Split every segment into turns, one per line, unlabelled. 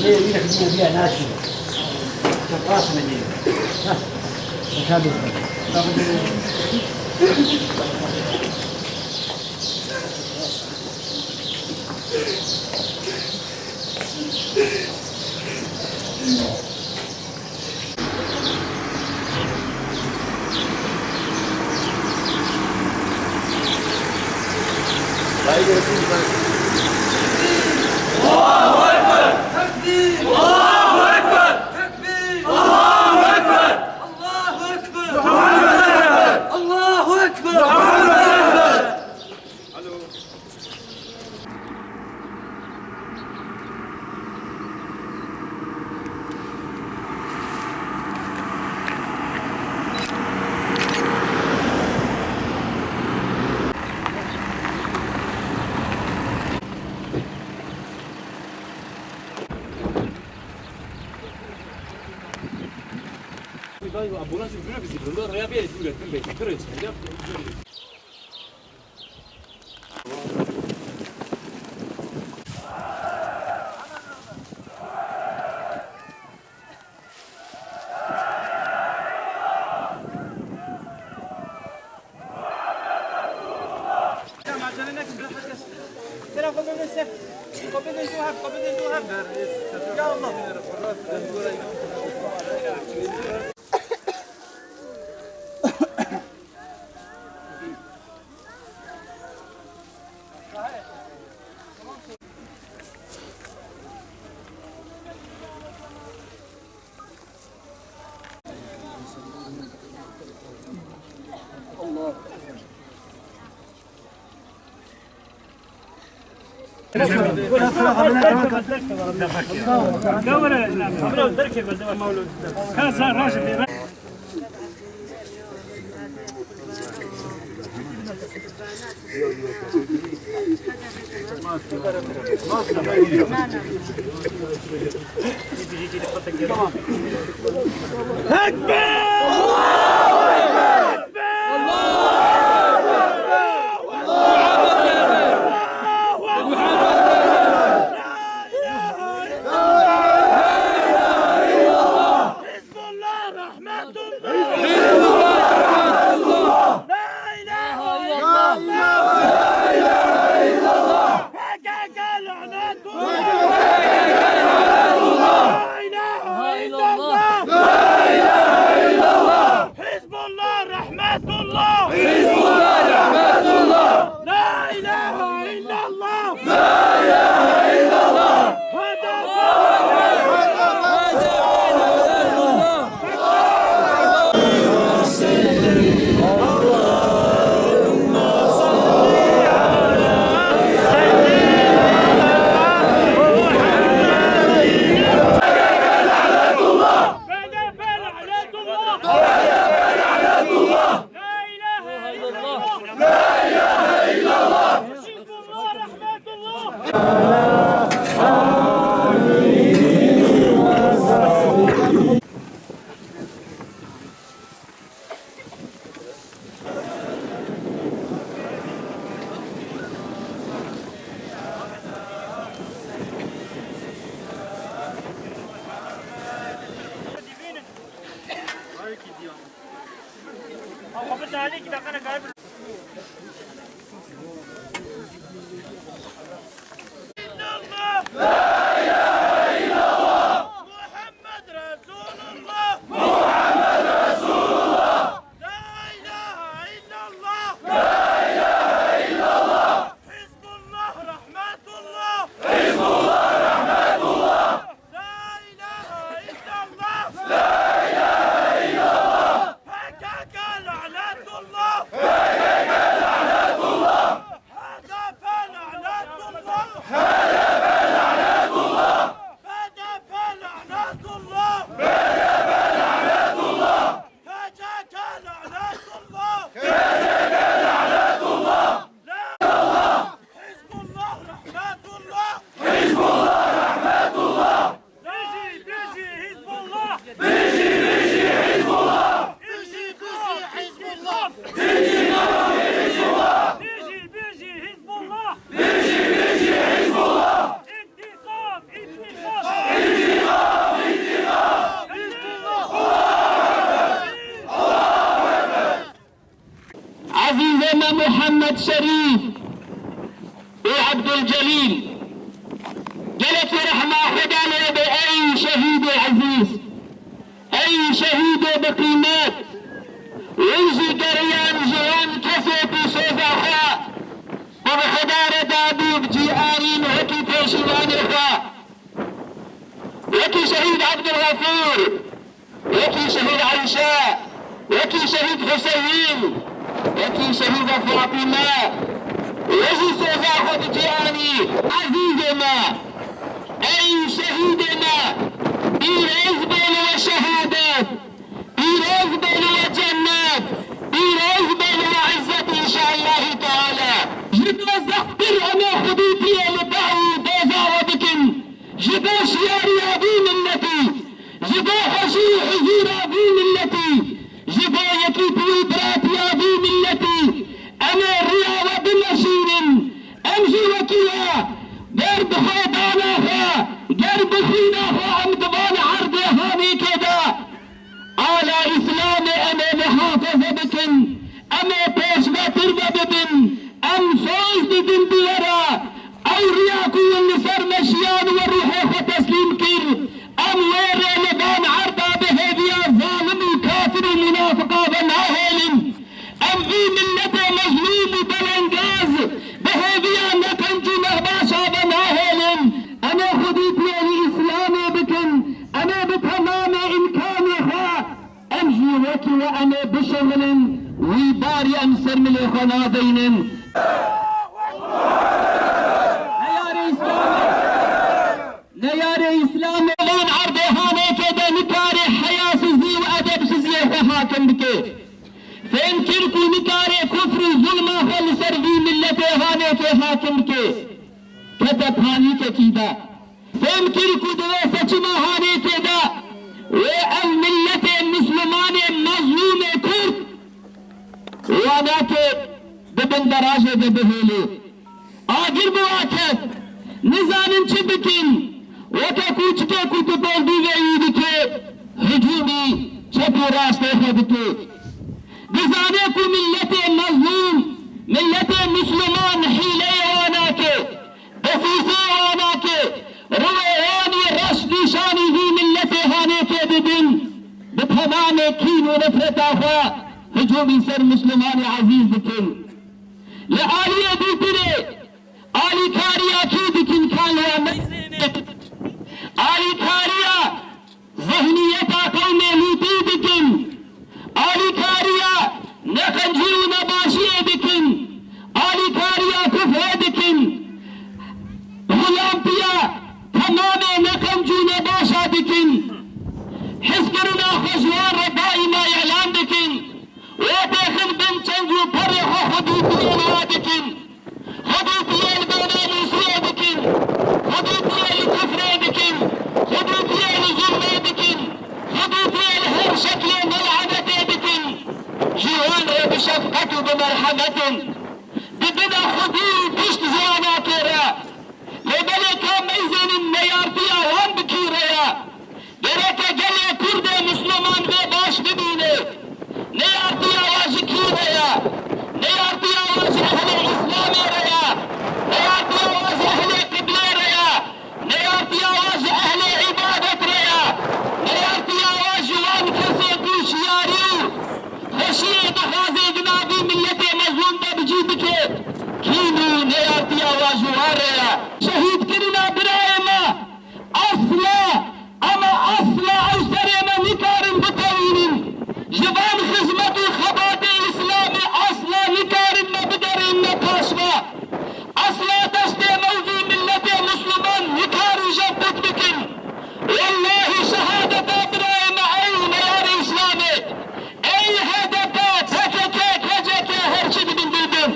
ليه يحبوا فيها ناس راسنا جيد وكادوا
الله أكبر تكبير الله أكبر تكبير الله أكبر الله أكبر محمد الله أكبر محمد.
이거 ambulans juga bisa belum ada ya juga kan baik terus ya. Ya Allah.
لا
عزيزنا محمد شريف وعبد الجليل قالت رحمة خدانا بأي شهيد عزيز أي شهيد بقيمات ويجي قريان جوان كسب وسوزاخا وبخدار دابوب جيعانين وكي تيشوان إخوة وكي شهيد عبد الغفور وكي شهيد عيشاء وكي شهيد حسين وكي شهيد فاطمة ويجي سوزاخا بجيعاني عزيزنا أي شهيدنا بيرزبل وشهادات بيرزبل وجنات بيرزبل وعزة إن شاء الله تعالى جبنا زقتر أنا خديتي لبعو دوزا وبكن جبا شياري أبي ملتي جبا حشي حزير أبي ملتي جبا يكيتي براتي أبي ملتي أنا الرياضة بالنشير أمشي وكيا قرب خيطاناها قرب خيناها أمدبان عرضي هاني كدا على إسلامي أنا محافظة بكن أما بيش ما تربى ببن أم فوز بدن بيرا أو رياكو والنصر مشيان والروح تسليم كير أم ويري لبان عرضا بهذه الظالم وكافر المنافقة بالناهلين أم في ملته مظلوم وبلنجاز بهذه نكنجو مهباشا بالناهلين أنا خديت يعني إسلامي بكن أنا بتمام إمكانها أمشي وكي وأنا بشغل ويباري أمسر من الخنادين نياري إسلامي لين عرضي هاني كده نكاري حياة سزي وأدب سزي حاكم بكي فإن كركو نكاري كفر الظلمة فلسر في ملته هاني كي حاكم بكي كتب هاني كيدا فإن كركو دواسة چما هاني كده والملة المسلمان مظلوم كرد وانا كي ببن دراجة بهيلي آخر بواكت نزانن چه بكن وكاكو چكاكو تبال دیگه بكي هجومي چپو راسته بكي بزانه کو ملت مظلوم ملت مسلمان حیله وانا كي بسیسه وانا كي روحاني رشد شاني في ملت هاني كي بدن بتمام كين ونفرت آخا هجومي سر مسلمان عزيز بكن لآلية بيتري آلي كاريا كي بكن كان لها ميزينك آلي كاريا ذهنيتا قوم لوتي بكن آلي كاريا نخنجي ونباشي بكن آلي كاريا كفر بكن غلام بيا تمام نخنجي نباشا بكن حسكرنا خجوان دائما اعلان بكن وتاخن بنتنجو بريحة حدوثي الوادكن حدوثي البنان سيادكن حدوثي الكفر بكن حدوثي الظلم بكن حدوثي الهر شكل ملعنة بكن جيوان بشفقة بمرحمة بدنا خدير بشت زوانا كرا لبلكا ميزن النيارتيا وان بكيريا بريكا قلي كرد مسلمان باش ببيني نيارتي آواز كيريا نيارتي آواز أهل الإسلام ريا نيارتي آواز أهل قبلة ريا نيارتي آواز أهل عبادة ريا نيارتي آواز وان كسي دوش ياريو خشية خازي جنابي ملتي مظلوم دا بجيبك كينو نيارتي آواز واريا شهيد كرنا برايما أصلا أما أصلا أوسرما نكارم بطوين جبان خدمة خبات الإسلام أصلا نكارم ما بدرين نقاشوا أصلا تستي موضي ملة مسلمان نكاري جبت بكن والله شهادة إبراهيم أي نيار إسلامي أي هدفات هكاكاك هجاكا هرشد من بلدن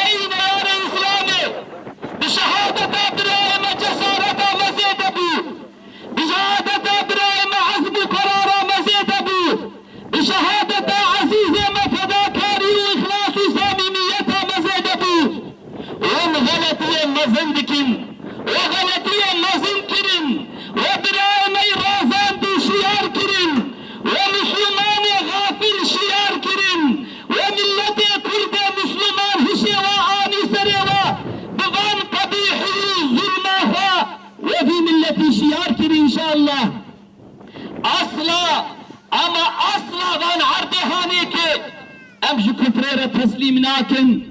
أي نيار إسلامي بشهادة إبراهيم جسارة مزيد أبو بشهادة إبراهيم عزم قرار مزيد أبو بشهادة عزيزة مفداكاري وإخلاص صميميتها مزيد أبو وهم غلطية مزندكين وغلطية مزنكرين وإبراهيم رازان دو شيار كرين ومسلمان غافل شيار كرين وملة كرد تسليم ناكن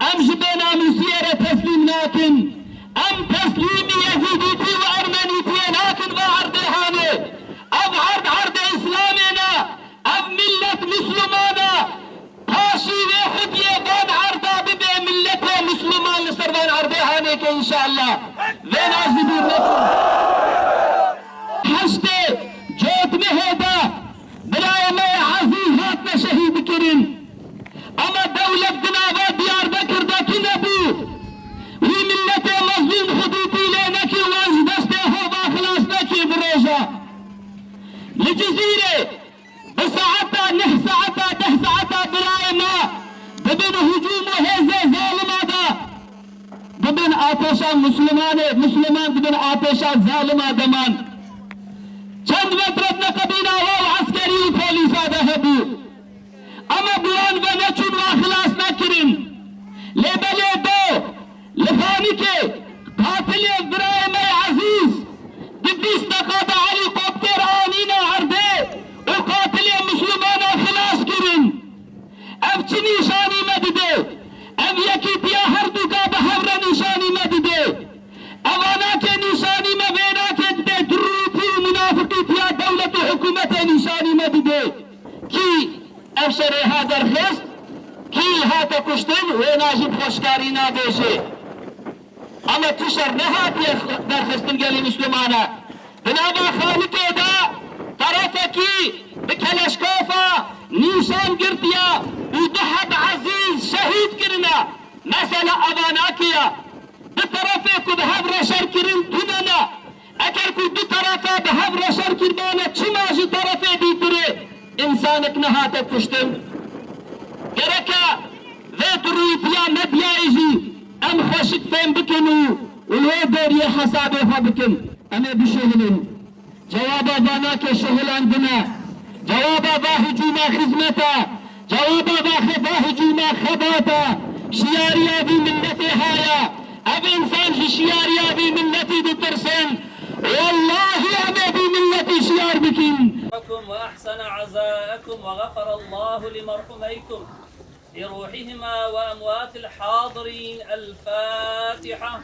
أم جبنا مسيرة تسليم ناكن أم تسليم يزيديتي وأرمنيتي ناكن وعرضهاني أم عرض إسلامنا أم ملة مسلمانا هاشي واحد يبان عرضا ببي ملة مسلمان لسربان عرضهاني إن شاء الله وين أجدين لكم حشتي جوت مهدا برايا ما عزيز هاتنا شهيد كرين أما دولة دنابا ديار بكر دا كنبو وملة مظلوم حدودي لينكي وانز دسته هو باخلاصنكي بروجا لجزيرة بساعتا نه ساعتا ده ساعتا برايا ما ببن هجوم وهزة ظالمة دا ببن آتشا مسلمان ببن آتشا ظالمة دمان چند مترد نقبینا و عسکری و پولیسا دهبو اما بیان و نچون و اخلاص نکرین لیبلی دو لفانی که قاتل ابراهیم عزیز دبیس دقاء علی قبطر آنین عرده و قاتل مسلمان اخلاص کرین اب چی نشانی مدده اب یکی دیا هر دو کا بحر نشانی مدده اوانا کے نشانی میں وینا کے دے دروتی و منافقی تیا دولت و حکومت نشانی میں دے کی افسر ها درخست کی ها تا کشتن وینا جب خوشکاری نا دیشه اما تشر نهات درخستن گلی مسلمانا بنابا خالق دا طرف کی بکلشکوفا نشان گرتیا و دحب عزیز شهید کرنا مثلا اوانا کیا بطرفه کو بهاب رشر کرن تنانا اگر کو دو طرفه بهاب رشر کرنا چما جی طرفه دیتره انسانک نهات کشتن گرکا ویت رویتیا مدیایجی ام خشک فهم بکنو ولو داری حساب بکن اما بشهلن جوابا بانا که شهلان بنا جوابا با هجوما خدمتا جوابا با هجوما خباتا شیاریا بی ملت هایا اب انسان هشیاریا بی ملتی دو ترسن والله اب بی ملتی شیار بکن
وأحسن عزاءكم وغفر الله لمرحوميكم لروحهما وأموات الحاضرين. الفاتحة.